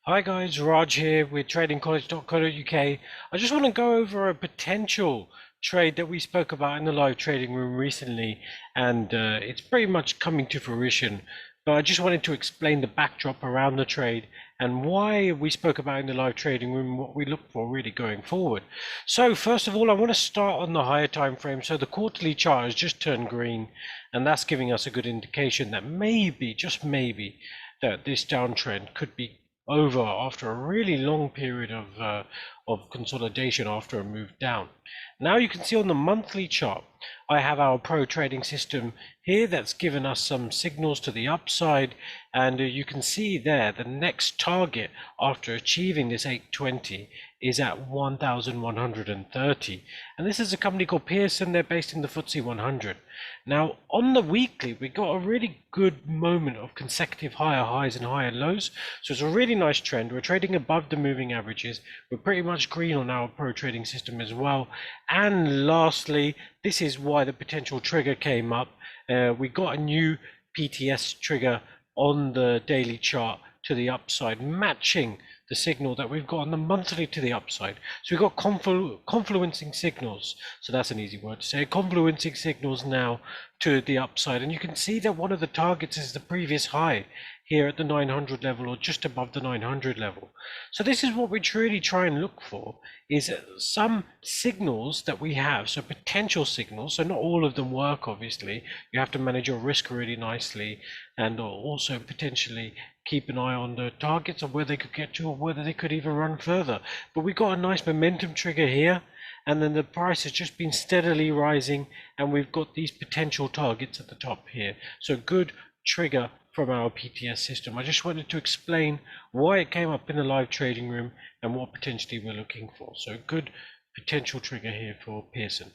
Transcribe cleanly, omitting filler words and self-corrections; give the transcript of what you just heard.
Hi guys, Raj here with tradingcollege.co.uk. I just want to go over a potential trade that we spoke about in the live trading room recently, and it's pretty much coming to fruition. But I just wanted to explain the backdrop around the trade and why we spoke about in the live trading room, what we look for really going forward. So first of all, I want to start on the higher time frame. So the quarterly chart has just turned green, and that's giving us a good indication that maybe, just maybe, that this downtrend could be over after a really long period of consolidation after a move down. Now you can see on the monthly chart, I have our pro trading system here that's given us some signals to the upside, and you can see there the next target after achieving this 820 is at 1130, and this is a company called Pearson. They're based in the FTSE 100. Now on the weekly we got a really good moment of consecutive higher highs and higher lows, so it's a really nice trend. We're trading above the moving averages. We're pretty much green on our pro trading system as well. And lastly, this is why the potential trigger came up. We got a new PTS trigger on the daily chart to the upside, matching the signal that we've got on the monthly to the upside. So we've got confluencing signals. So that's an easy word to say. Confluencing signals now to the upside. And you can see that one of the targets is the previous high here at the 900 level, or just above the 900 level. So this is what we truly try and look for, is some signals that we have, so potential signals. So not all of them work, obviously. You have to manage your risk really nicely, and also potentially keep an eye on the targets of where they could get to, or whether they could even run further. But we got a nice momentum trigger here, and then the price has just been steadily rising, and we've got these potential targets at the top here. So good trigger from our PTS system. I just wanted to explain why it came up in the live trading room and what potentially we're looking for. So good potential trigger here for Pearson.